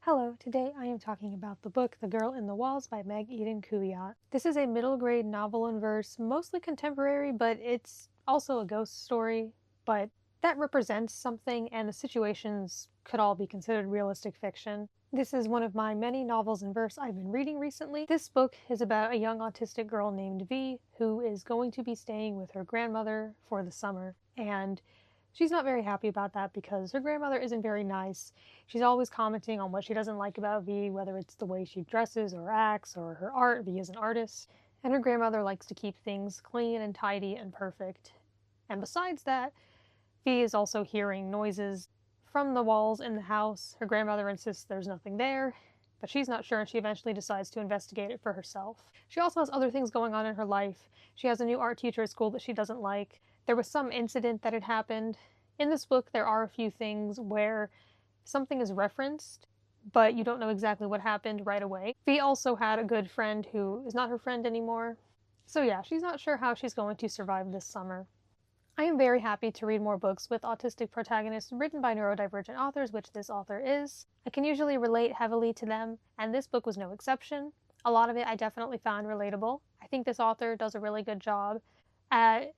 Hello, today I am talking about the book The Girl in the Walls by Meg Eden Kuyatt. This is a middle grade novel in verse, mostly contemporary, but it's also a ghost story, but that represents something and the situations could all be considered realistic fiction. This is one of my many novels in verse I've been reading recently. This book is about a young autistic girl named V who is going to be staying with her grandmother for the summer, and she's not very happy about that because her grandmother isn't very nice. She's always commenting on what she doesn't like about V, whether it's the way she dresses or acts or her art. V is an artist. And her grandmother likes to keep things clean and tidy and perfect. And besides that, V is also hearing noises from the walls in the house. Her grandmother insists there's nothing there, but she's not sure and she eventually decides to investigate it for herself. She also has other things going on in her life. She has a new art teacher at school that she doesn't like. There was some incident that had happened. In this book, there are a few things where something is referenced, but you don't know exactly what happened right away. V also had a good friend who is not her friend anymore. So yeah, she's not sure how she's going to survive this summer. I am very happy to read more books with autistic protagonists written by neurodivergent authors, which this author is. I can usually relate heavily to them, and this book was no exception. A lot of it I definitely found relatable. I think this author does a really good job at,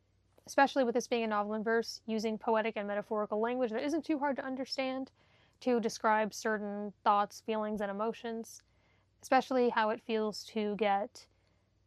especially with this being a novel in verse, using poetic and metaphorical language that isn't too hard to understand to describe certain thoughts, feelings, and emotions, especially how it feels to get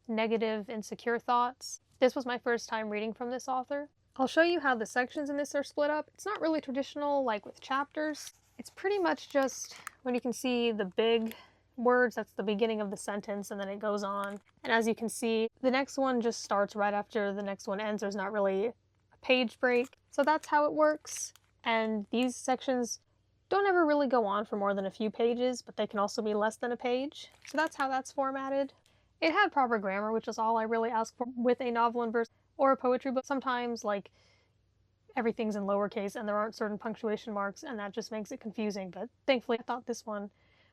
negative, insecure thoughts. This was my first time reading from this author. I'll show you how the sections in this are split up. It's not really traditional like with chapters. It's pretty much just when you can see the big words, that's the beginning of the sentence, and then it goes on. And as you can see, the next one just starts right after the next one ends. There's not really a page break. So that's how it works. And these sections don't ever really go on for more than a few pages, but they can also be less than a page. So that's how that's formatted. It had proper grammar, which is all I really ask for with a novel in verse or a poetry book. Sometimes, like, everything's in lowercase and there aren't certain punctuation marks, and that just makes it confusing, but thankfully I thought this one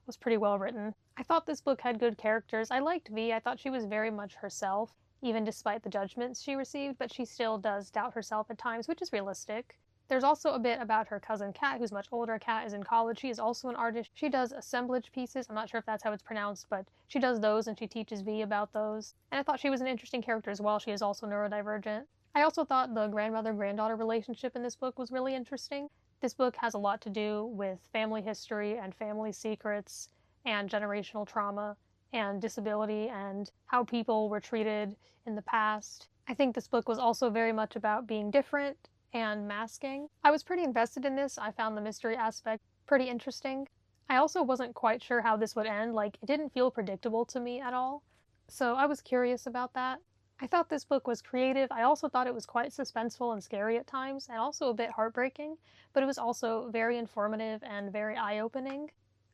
was pretty well written. I thought this book had good characters. I liked V. I thought she was very much herself, even despite the judgments she received, but she still does doubt herself at times, which is realistic. There's also a bit about her cousin Kat, who's much older. Kat is in college. She is also an artist. She does assemblage pieces. I'm not sure if that's how it's pronounced, but she does those and she teaches V about those. And I thought she was an interesting character as well. She is also neurodivergent. I also thought the grandmother-granddaughter relationship in this book was really interesting. This book has a lot to do with family history and family secrets and generational trauma and disability and how people were treated in the past. I think this book was also very much about being different and masking. I was pretty invested in this. I found the mystery aspect pretty interesting. I also wasn't quite sure how this would end. Like, it didn't feel predictable to me at all. So I was curious about that. I thought this book was creative. I also thought it was quite suspenseful and scary at times, and also a bit heartbreaking, but it was also very informative and very eye-opening.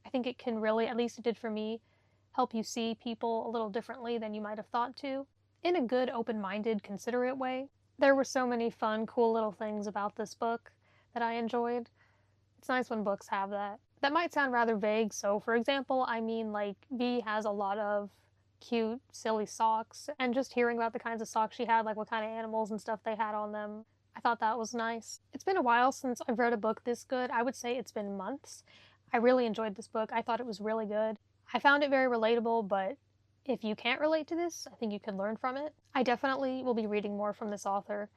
I think it can really, at least it did for me, help you see people a little differently than you might have thought to, in a good, open-minded, considerate way. There were so many fun, cool little things about this book that I enjoyed. It's nice when books have that. That might sound rather vague, so for example, I mean, like, V has a lot of cute, silly socks, and just hearing about the kinds of socks she had, like what kind of animals and stuff they had on them, I thought that was nice. It's been a while since I've read a book this good. I would say it's been months. I really enjoyed this book. I thought it was really good. I found it very relatable, but if you can't relate to this, I think you could learn from it. I definitely will be reading more from this author.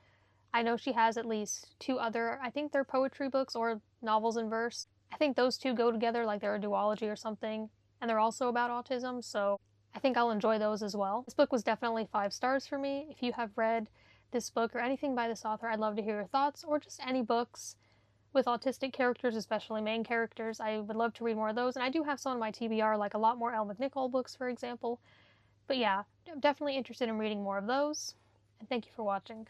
I know she has at least two other, I think they're poetry books or novels in verse. I think those two go together like they're a duology or something, and they're also about autism, so I think I'll enjoy those as well. This book was definitely 5 stars for me. If you have read this book or anything by this author, I'd love to hear your thoughts, or just any books with autistic characters, especially main characters. I would love to read more of those, and I do have some on my TBR, like a lot more Elle McNichol books, for example. But yeah, I'm definitely interested in reading more of those, and thank you for watching.